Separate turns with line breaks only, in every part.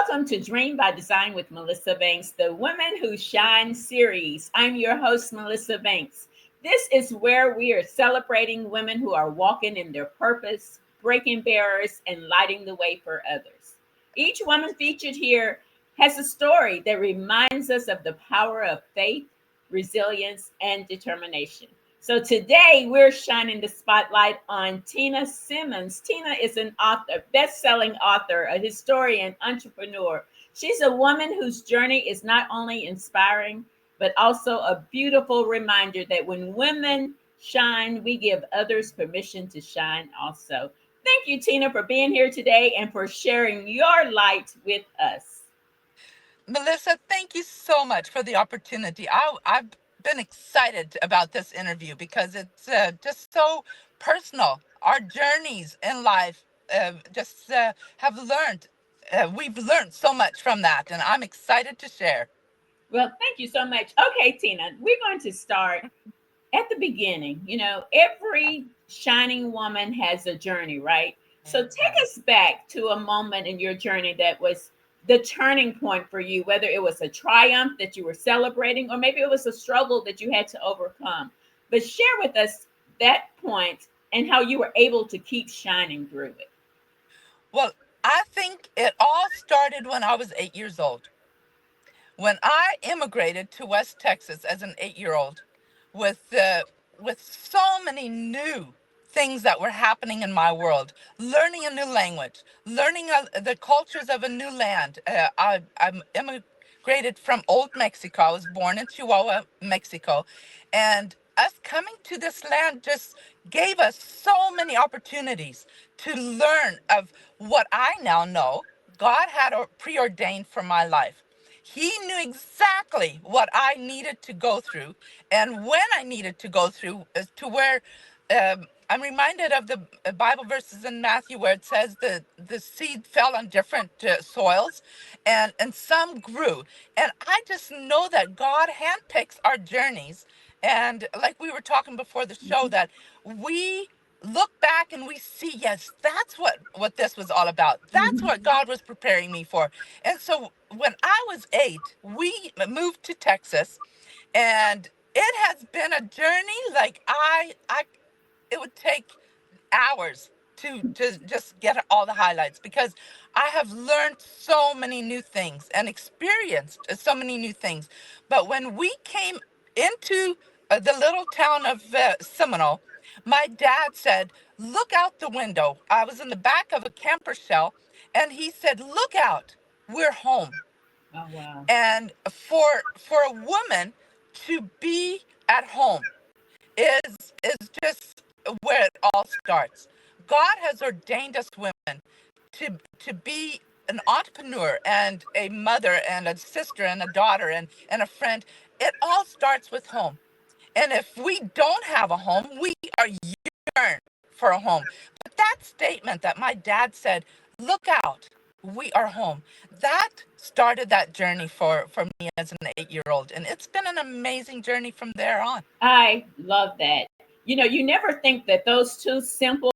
Welcome to Dream by Design with Melissa Banks, the Women Who Shine series. I'm your host, Melissa Banks. This is where we are celebrating women who are walking in their purpose, breaking barriers, and lighting the way for others. Each woman featured here has a story that reminds us of the power of faith, resilience, and determination. So today we're shining the spotlight on Tina Siemens. Tina is an author, best-selling author, a historian, entrepreneur. She's a woman whose journey is not only inspiring, but also a beautiful reminder that when women shine, we give others permission to shine also. Thank you, Tina, for being here today and for sharing your light with us.
Melissa, thank you so much for the opportunity. I've been excited about this interview because it's just so personal. Our journeys in life just have learned, we've learned so much from that, and I'm excited to share.
Well, thank you so much. Okay, Tina, we're going to start at the beginning. Every shining woman has a journey, right? So take
Right.
us back to a moment in your journey that was the turning point for you, whether it was a triumph that you were celebrating, or maybe it was a struggle that you had to overcome. But share with us that point and how you were able to keep shining through it.
Well, I think it all started when I was 8 years old. When I immigrated to West Texas as an 8-year-old, with with so many new things that were happening in my world, learning a new language, learning the cultures of a new land. I immigrated from old Mexico. I was born in Chihuahua, Mexico, and us coming to this land just gave us so many opportunities to learn of what I now know God had preordained for my life. He knew exactly what I needed to go through and when I needed to go through, to where I'm reminded of the Bible verses in Matthew where it says the seed fell on different soils, and some grew. And I just know that God handpicks our journeys. And like we were talking before the show, that we look back and we see, yes, that's what this was all about. That's
Mhm.
what God was preparing me for. And so when I was 8, we moved to Texas, and it has been a journey. Like I it would take hours to just get all the highlights, because I have learned so many new things and experienced so many new things. But when we came into the little town of Seminole, my dad said, "Look out the window." I was in the back of a camper shell, and he said, "Look out, we're home."
Oh, wow.
And for a woman to be at home is just where it all starts. God has ordained us women to be an entrepreneur and a mother and a sister and a daughter and a friend. It all starts with home. And if we don't have a home, we are yearn for a home. But that statement that my dad said, "Look out, we are home," that started that journey for me as an 8-year-old. And it's been an amazing journey from there on.
I love that. You never think that those two simple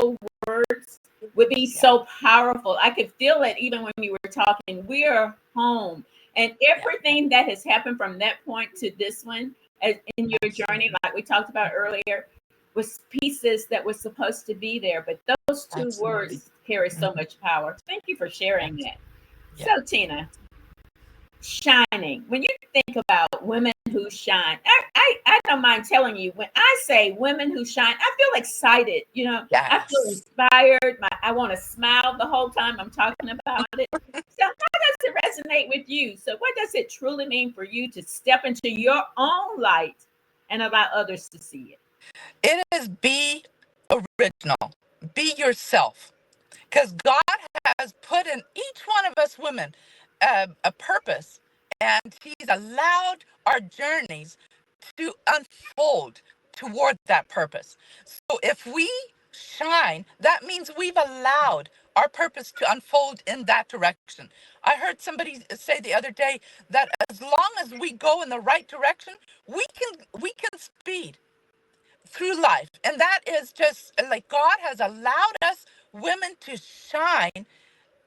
words would be
Yeah,
so powerful. I could feel it even when you were talking. We're home. And
yeah,
everything that has happened from that point to this one, as in your journey,
absolutely.
like we talked about earlier, was pieces that were supposed to be there. But those two
Absolutely.
words carry so
Mhm.
much power. Thank you for sharing
Abs-
that.
Yeah.
So, Tina, shining. When you think about women who shine, I don't mind telling you, when I say women who shine, I feel excited. I feel
Yes.
inspired. I want to smile the whole time I'm talking about it. So, how does it resonate with you? So, what does it truly mean for you to step into your own light and allow others to see it?
It is be original, be yourself. Because God has put in each one of us women a purpose, and He's allowed our journeys to unfold toward that purpose. So if we shine, that means we've allowed our purpose to unfold in that direction. I heard somebody say the other day that as long as we go in the right direction, we can speed through life. And that is just like God has allowed us women to shine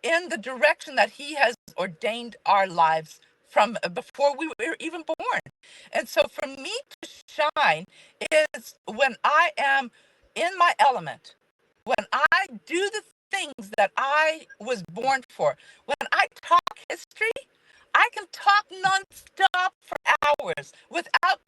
in the direction that He has ordained our lives from before we were even born. And so for me to shine is when I am in my element, when I do the things that I was born for. When I talk history, I can talk nonstop for hours without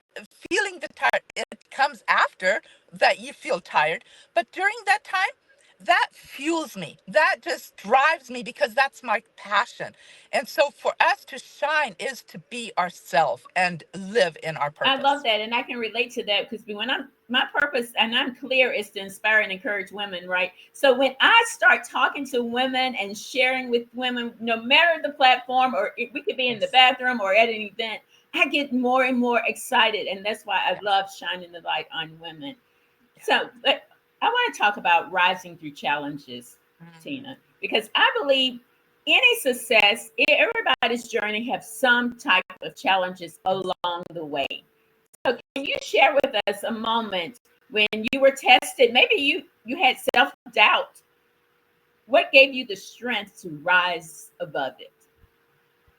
feeling the tired. It comes after that you feel tired, but during that time, that fuels me. That just drives me because that's my passion. And so for us to shine is to be ourselves and live in our
I love
purpose.
that, and I can relate to that because when I'm my purpose and I'm clear is to inspire and encourage women, right? So when I start talking to women and sharing with women, no matter the platform, or we could be in the
Yes.
bathroom or at an event, I get more and more excited, and that's why I
Yes.
love shining the light on women.
Yeah.
So, but I want to talk about rising through challenges,
Mhm.
Tina, because I believe any success, everybody's journey have some type of challenges along the way. So can you share with us a moment when you were tested? Maybe you had self-doubt. What gave you the strength to rise above it?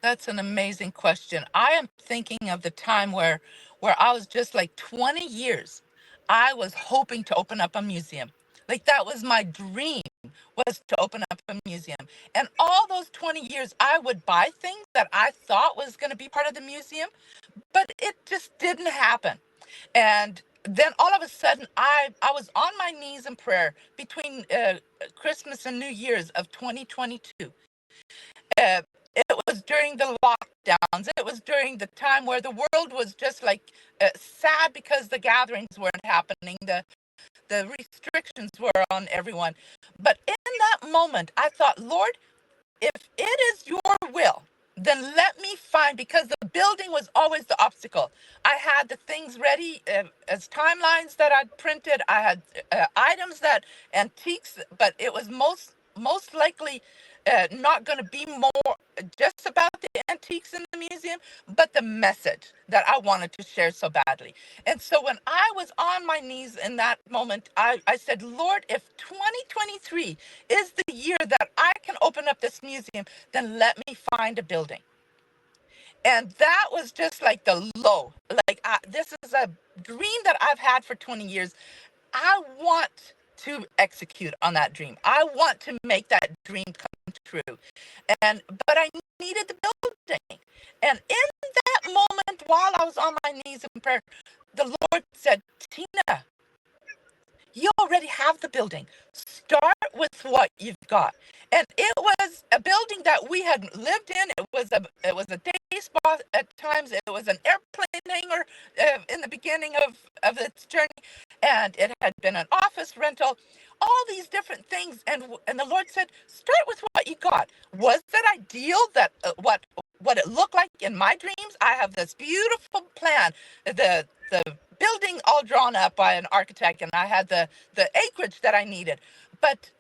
That's an amazing question. I am thinking of the time where I was just like 20 years. I was hoping to open up a museum. Like that was my dream, was to open up a museum. And all those 20 years I would buy things that I thought was going to be part of the museum, but it just didn't happen. And then all of a sudden I was on my knees in prayer between Christmas and New Year's of 2022. uh, it was during the lockdowns. It was during the time where the world was just like sad because the gatherings weren't happening. The restrictions were on everyone. But in that moment, I thought, Lord, if it is your will, then let me find, because the building was always the obstacle. I had the things ready as timelines that I'd printed. I had items that antiques, but it was most likely not going to be more just about the antiques in the museum, but the message that I wanted to share so badly. And so when I was on my knees in that moment, I said, Lord, if 2023 is the year that I can open up this museum, then let me find a building. And that was just like the low. Like, this is a dream that I've had for 20 years. I want to execute on that dream. I want to make that dream come true. But I needed the building. And in that moment, while I was on my knees in prayer, the Lord said, Tina, you already have the building. Start with what you've got. And it was a building that we had lived in. It was a day spa at times. It was an airplane hangar in the beginning of its journey, and it had been an office rental. All these different things, and the Lord said, start with what you got. Was that ideal? That what it looked like in my dreams? I have this beautiful plan. The building all drawn up by an architect, and I had the acreage that I needed. But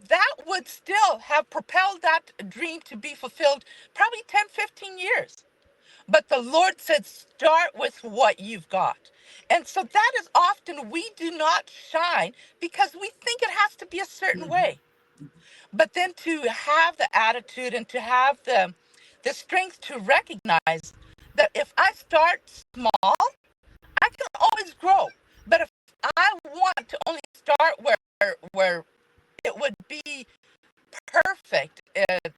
that would still have propelled that dream to be fulfilled probably 10, 15 years. But the Lord said, start with what you've got. And so that is often we do not shine because we think it has to be a certain
Mhm.
way. But then to have the attitude and to have the strength to recognize that if I start small, I can always grow. But if I want to only start where it would be perfect,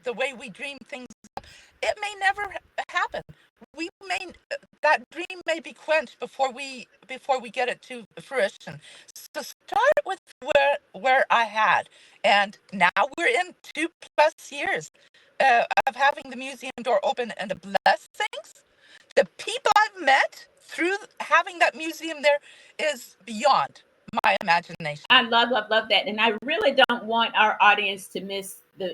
the way we dream things up, it may never happen. We may that dream may be quenched before we get it to fruition. So start with where I had, and now we're in 2+ years of having the museum door open, and the blessings, the people I've met through having that museum there is beyond my imagination.
I love that, and I really don't want our audience to miss the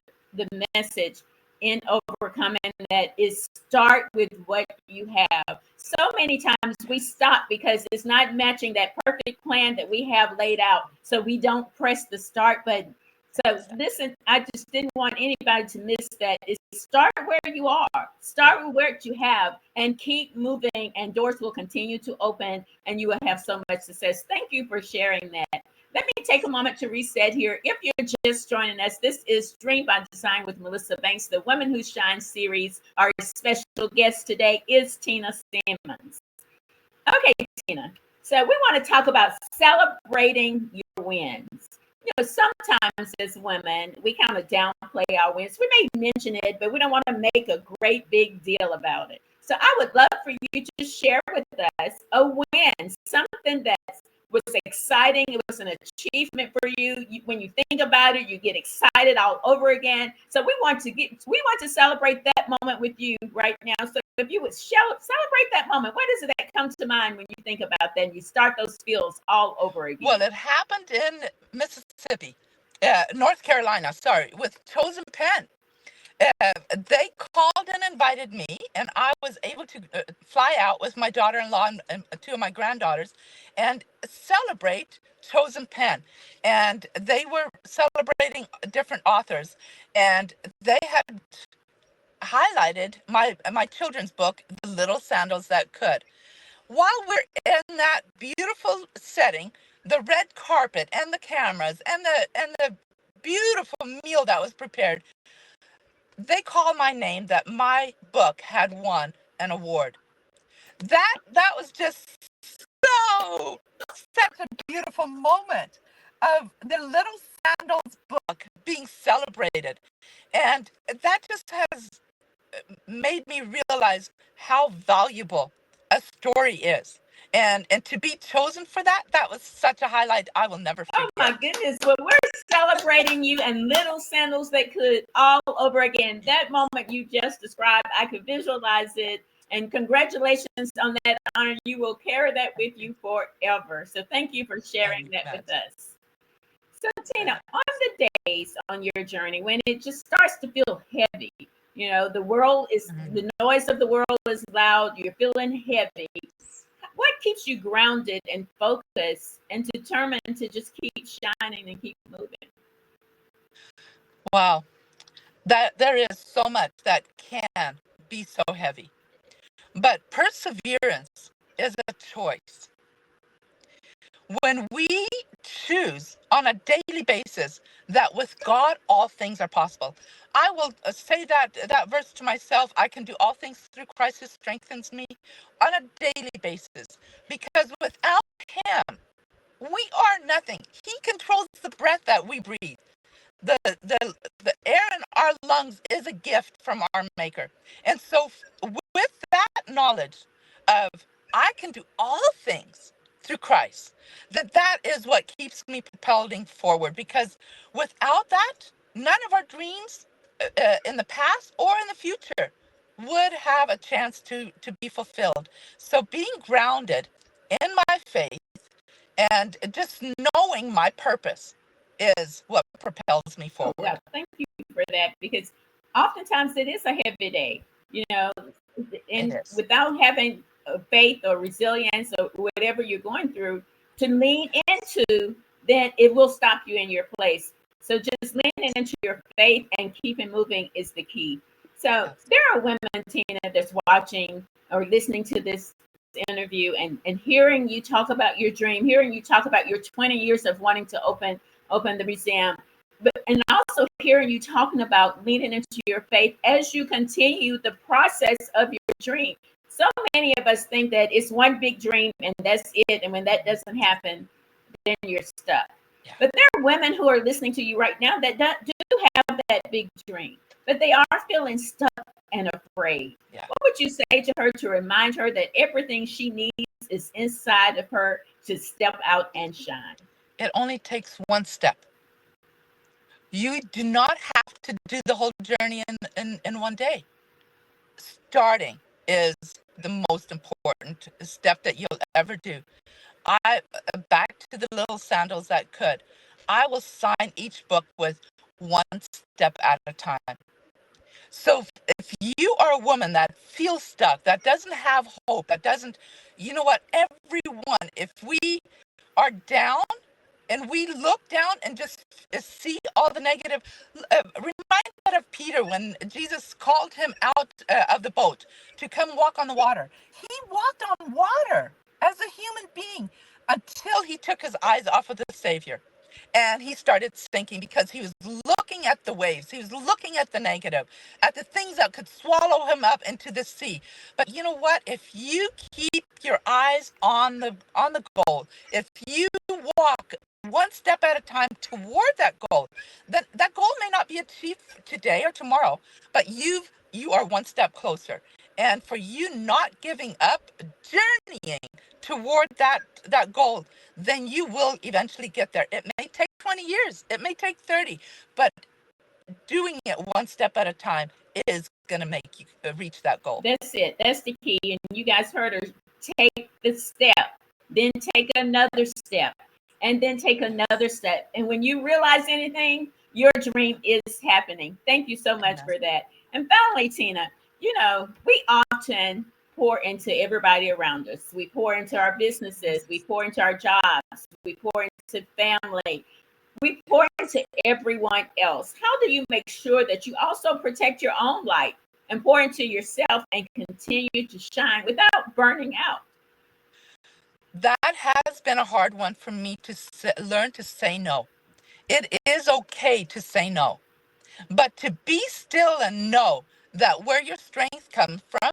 message in overcoming that is start with what you have. So many times we stop because it's not matching that perfect plan that we have laid out, so we don't press the start button. So listen, I just didn't want anybody to miss that. Is start where you are,
Yeah.
start with what you have, and keep moving, and doors will continue to open, and you will have so much success. Thank you for sharing that. Let me take a moment to reset here. If you're just joining us, this is Dream by Design with Melissa Banks, the Women Who Shine series. Our special guest today is Tina Siemens. Okay, Tina. So we want to talk about celebrating your wins. Sometimes as women, we kind of downplay our wins. We may mention it, but we don't want to make a great big deal about it. So I would love for you to share with us a win, something that was exciting. It was an achievement for you. When you think about it, you get excited all over again. So we want to celebrate that moment with you right now. So if you would celebrate that moment, what is it that comes to mind when you think about that and you start those feels all over again?
Well, it happened in Mississippi, North Carolina, sorry, with Chosen Pen. They called and invited me, and I was able to fly out with my daughter-in-law and two of my granddaughters and celebrate Chosen Pen. And they were celebrating different authors, and they had highlighted my children's book, The Little Sandals That Could. While we're in that beautiful setting, the red carpet and the cameras and the beautiful meal that was prepared, they called my name that my book had won an award. That was just so such a beautiful moment of the Little Sandals book being celebrated. And that just has made me realize how valuable a story is. And to be chosen for that, that was such a highlight I will never
Oh my
forget.
goodness. Well, we're celebrating you and little sandals that could all over again. That moment you just described, I could visualize it. And congratulations on that honor. You will carry that with you forever. So thank you for
Oh,
sharing
you
that with
bet.
us. So, Tina,
Bet.
on the days on your journey when it just starts to feel heavy, the world is,
Mhm.
the noise of the world is loud, you're feeling heavy. What keeps you grounded and focused and determined to just keep shining and keep moving?
Wow. That there is so much that can be so heavy. But perseverance is a choice. When we choose on a daily basis that with God all things are possible, I will say that verse to myself. I can do all things through Christ who strengthens me on a daily basis, because without him we are nothing. He controls the breath that we breathe. The air in our lungs is a gift from our maker. And so with that knowledge of I can do all things through Christ, that is what keeps me propelling forward, because without that, none of our dreams in the past or in the future would have a chance to be fulfilled. So being grounded in my faith and just knowing my purpose is what propels me
Oh,
forward.
well, thank you for that because oftentimes it is a heavy day, you know,
It
and
is.
without having faith or resilience or whatever you're going through to lean into, then it will stop you in your place. So just leaning into your faith and keeping moving is the key. So
Yes.
there are women, Tina, that's watching or listening to this interview and hearing you talk about your dream, hearing you talk about your 20 years of wanting to open the museum, but and also hearing you talking about leaning into your faith as you continue the process of your dream. So many of us think that it's one big dream and that's it, and when that doesn't happen, then you're stuck.
Yeah.
But there are women who are listening to you right now that do have that big dream, but they are feeling stuck and afraid.
Yeah.
What would you say to her to remind her that everything she needs is inside of her to step out and shine?
It only takes one step. You do not have to do the whole journey in one day. Starting is the most important step that you'll ever do. I back to the little sandals that could. I will sign each book with one step at a time. So if you are a woman that feels stuck, that doesn't have hope, that doesn't, you know what, everyone, if we are down and we look down and just see all the negative, remind me of Peter when Jesus called him out of the boat to come walk on the water. He walked on water as a human being. until he took his eyes off of the Savior. And he started sinking because he was looking at the waves. He was looking at the negative, at the things that could swallow him up into the sea. But you know what? If you keep your eyes on the goal, if you walk one step at a time toward that goal, then that goal may not be achieved today or tomorrow, but you are one step closer. And for you not giving up, journeying toward that goal, then you will eventually get there. It may take 20 years, it may take 30, but doing it one step at a time is going to make you reach that goal.
That's it. That's the key. And you guys heard her, take the step, then take another step, and then take another step. And when you realize anything, your dream is happening. Thank you so much for that. And finally, Tina, we often pour into everybody around us. We pour into our businesses, we pour into our jobs, we pour into family, we pour into everyone else. How do you make sure that you also protect your own light and pour into yourself and continue to shine without burning out?
That has been a hard one for me to learn to say no. It is okay to say no, but to be still and know that where your strength comes from,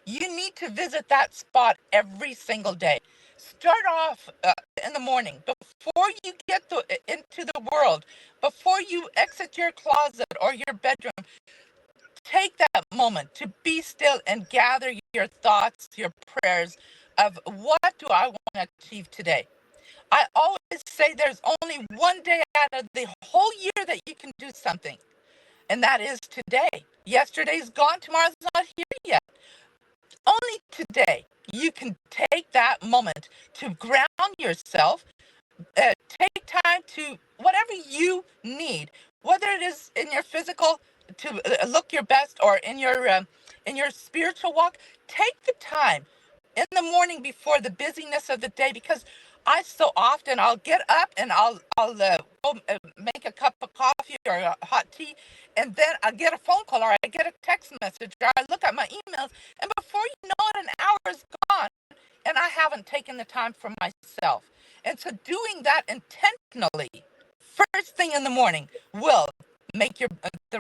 you need to visit that spot every single day. Start off in the morning before you get into the world, before you exit your closet or your bedroom. Take that moment to be still and gather your thoughts, your prayers of what do I want to achieve today. I always say there's only one day out of the whole year that you can do something, and that is today. Yesterday's gone, tomorrow's not here yet. Only today you can take that moment to ground yourself, take time to whatever you need, whether it is in your physical to look your best or in your spiritual walk. Take the time in the morning before the busyness of the day, because I so often I'll get up and I'll go make a cup of coffee or a hot tea, and then I get a phone call or I get a text message or I look at my emails, and before you know it, an hour is gone, and I haven't taken the time for myself. And so doing that intentionally, first thing in the morning, will make the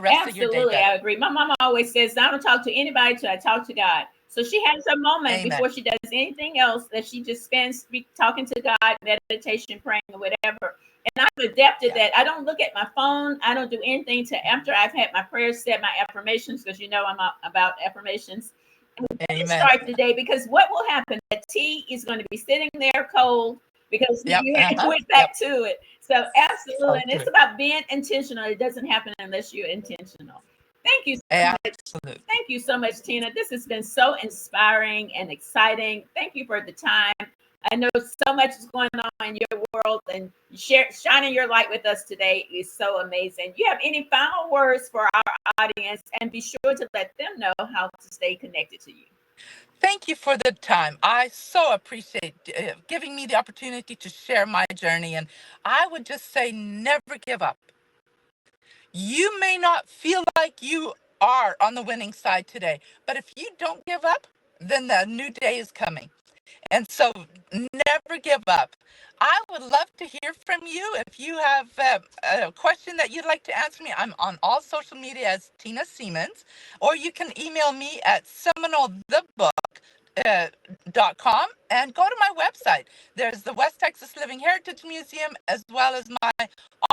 rest of your day
Absolutely,
better.
I agree. My mama always says, I don't talk to anybody till I talk to God. So she has a moment
Amen.
before she does anything else that she just spends talking to God, meditation, praying, or whatever. And I've adapted
Yeah.
that. I don't look at my phone. I don't do anything till after I've had my prayers said, my affirmations, because I'm about affirmations. And then
Amen.
start the day, because what will happen? That tea is going to be sitting there cold because
Yep.
you
Uh-huh.
went
Yep.
back to it. So absolutely,
So
and it's
true.
about being intentional. It doesn't happen unless you're intentional. Thank you so much.
Absolutely.
Thank you so much, Tina. This has been so inspiring and exciting. Thank you for the time. I know so much is going on in your world, and shining your light with us today is so amazing. You have any final words for our audience, and be sure to let them know how to stay connected to you.
Thank you for the time. I so appreciate giving me the opportunity to share my journey. And I would just say, never give up. You may not feel like you are on the winning side today, but if you don't give up, then the new day is coming. And so never give up. I would love to hear from you. If you have a question that you'd like to answer me, I'm on all social media as Tina Siemens, or you can email me at seminalthebook.com and go to my website. There's the West Texas Living Heritage Museum as well as my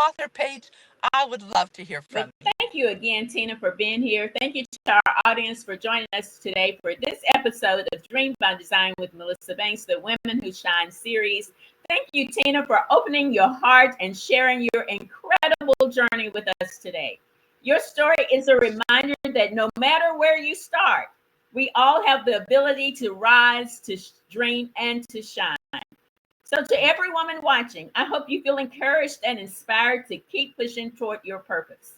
author page. I would love to hear
But
from you.
thank you again, Tina, for being here. Thank you to our audience for joining us today for this episode of Dream by Design with Melissa Banks, the Women Who Shine series. Thank you, Tina, for opening your heart and sharing your incredible journey with us today. Your story is a reminder that no matter where you start, we all have the ability to rise, to dream, and to shine. So, to every woman watching, I hope you feel encouraged and inspired to keep pushing toward your purpose.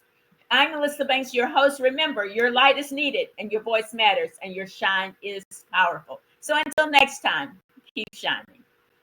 I'm Melissa Banks, your host. Remember, your light is needed, and your voice matters, and your shine is powerful. So, until next time, keep shining.